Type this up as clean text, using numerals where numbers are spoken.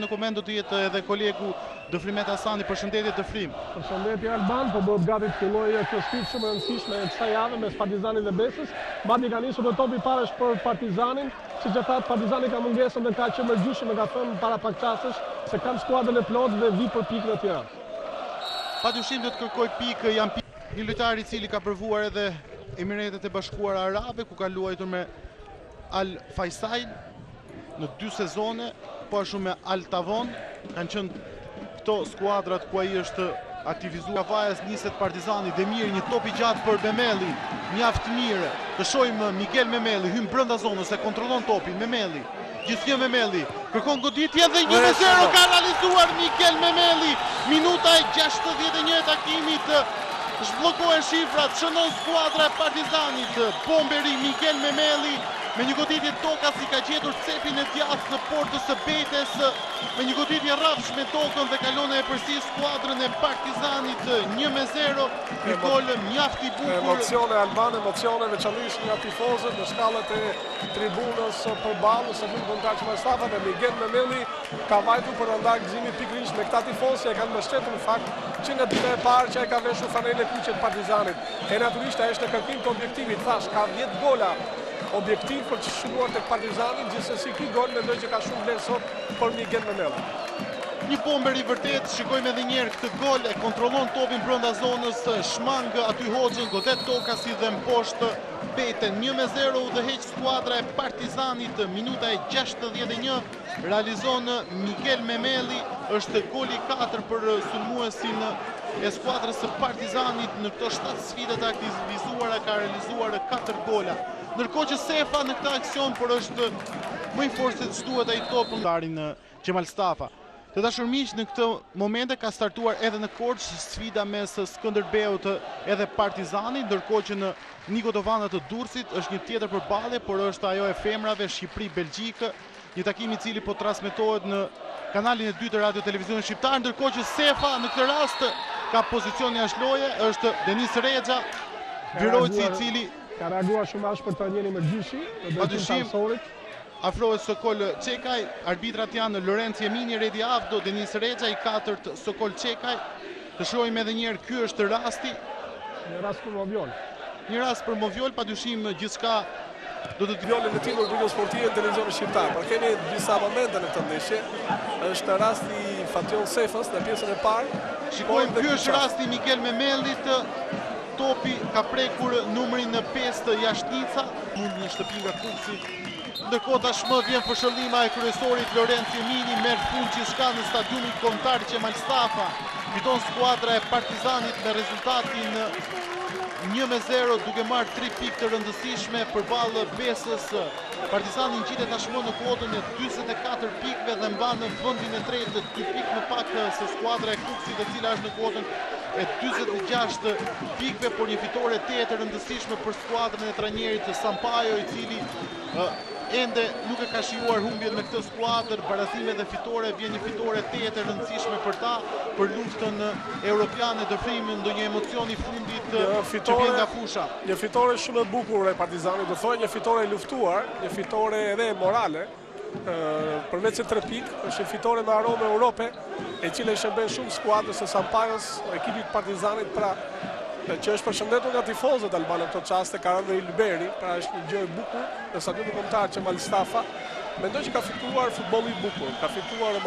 Në koment do të jetë edhe kolegu Dëfrimet Hasani. Përshëndetje Dëfrim. Përshëndetje Alban, po bëhet gati të fillojë kjo sfidë shumë e rëndësishme e kësaj jave mes Partizanit dhe Besës. Madje ka nisur me topi parësh për Partizanin, siç e thatë Partizani ka mungesën dhe ka që mërgjyshëm e ka thënë para pak çastesh se kanë skuadrën e plotë dhe vi për pikë në Tiranë. Padyshim do të kërkoj pikë, janë pikë një lojtar i cili ka provuar edhe Emiretet e Bashkuara Arabe, ku ka luajtur me Al Faisal në 2 sezone, po ashtu me Al Tavon, kanë qenë këto skuadrat ku ai është aktivizuar. Vajas niset Partizani, Demir, një top i gjatë për Memeli, mjaft mirë. Të shohim Miguel Memeli hyn brenda zonës, e kontrollon topin. Memeli, gjithnjë Memeli, kërkon goditje dhe 1-0 ka realizuar Miguel Memeli. Minuta e 61 e takimit, zhbllokohen shifrat, shënon skuadra e Partizanit. Bomberi Miguel Memeli me një goditje tokas i ka gjetur cepin e djathtë në portës së Betes, me një goditje rrafsh me tokën dhe kalon e përsi skuadrën e Partizanit 1-0, një gol mjaft i bukur. Emocione Alban, emocione veçanërisht nga tifozët në shkallët e tribunës përballë, së mund kontrakt me Stafa dhe Miguel Memeli ka vajtur për nda gëzimit pikërisht me këta tifozë që e kanë mbështetur në fakt që nga dita e parë që ai ka veshur fanelën e kuqe të Partizanit. E natyrisht ai është në kërkim të objektivit, thash ka 10 gola objektiv për që shënuar të Partizanit, gjithsesi ky gol mendoj që ka shumë vlerë sot për Miguel Memeli. Një bomber i vërtet, shikojmë edhe njerë këtë gol, e kontrollon topin brenda zonës, shmang aty Hoxhën, godet tokasi dhe mposhtë Beten. 1-0 udhëheq skuadra e Partizanit, minuta e 61, realizon Miguel Memeli, është goli 4 për sulmuesin e skuadrës së Partizanit në këto 7 sfidat aktivizuara, ka realizuar 4 gola. Ndërkohë që Sefa në këtë aksion, por është më i fortë se ç'duhet ai topën tarin Qemal Stafa. Të dashur miq, në këtë momente ka startuar edhe në Korçë sfida mes Skënderbeut edhe Partizanit, ndërkohë që në Niko Dovana të Durrësit është një tjetër përballje, por është ajo e femrave Shqipëri-Belgjikë, një takim i cili po transmetohet në kanalin e 2 të Radio Televizionit Shqiptar, ndërkohë që Sefa në këtë rast ka pozicion jashtë loje, është Denis Rexha, virojci i cili ka reaguar shumë ashtë për të njeni më gjyshi, në drejtim të Arsorit. Afrohet Sokol Çekaj, arbitrat janë Lorenzo Jemini, Redi Avdo, Denis Rexha, i 4 Sokol Çekaj. Të shohim edhe njerë, ky është rasti. Një rast për Moviol. Një rast për Moviol, padyshim gjithçka do të Violin e timur Brigos Sportive në televizionin shqiptar. Por kemi disa momente në këtë ndeshje. Është rasti Fation Sefës në pjesën e parë. Shikojmë, ky është rasti Miguel Memelit. Topi ka prekur numrin 5 të Jashtnica, mund një shtëpi nga Kuksi. Ndërkohë tashmë vjen fshëllima e kryesorit Lorenzo Jemini, merr fund gjithçka në stadiumin kombëtar Qemal Stafa. Fiton skuadra e Partizanit me rezultatin 1-0, duke marrë 3 pikë të rëndësishme përballë Besës. Partizani ngjitet tashmë në kuotën e 44 pikëve dhe mban në vendin e tretë, 2 pikë më pak se skuadra e Kuksit, e cila është në kuotën e 46 pikëve, por një fitore tjetër rëndësishme për skuadrën e trajnerit Sampaio, i cili ende nuk e ka shijuar humbjet me këtë skuadër. Barazime dhe fitore, vjen një fitore tjetër rëndësishme për ta, për luftën europiane. Dëfrim, ndonjë emocion i fundit që vjen nga fusha. Një fitore shumë e bukur e Partizanit, do thonë një fitore e luftuar, një fitore edhe morale. Përveç se 3 pikë, është një fitore me aromë Europe, e cila i shërben shumë skuadrës së Sampaios, ekipit Partizanit, pra që është përshëndetur nga tifozët Albanë në këto çaste, ka rënë dhe Ilberi, pra është një gjë e bukur në stadionin kombëtar Qemal Stafa. Mendoj që ka fituar futbolli i bukur, ka fituar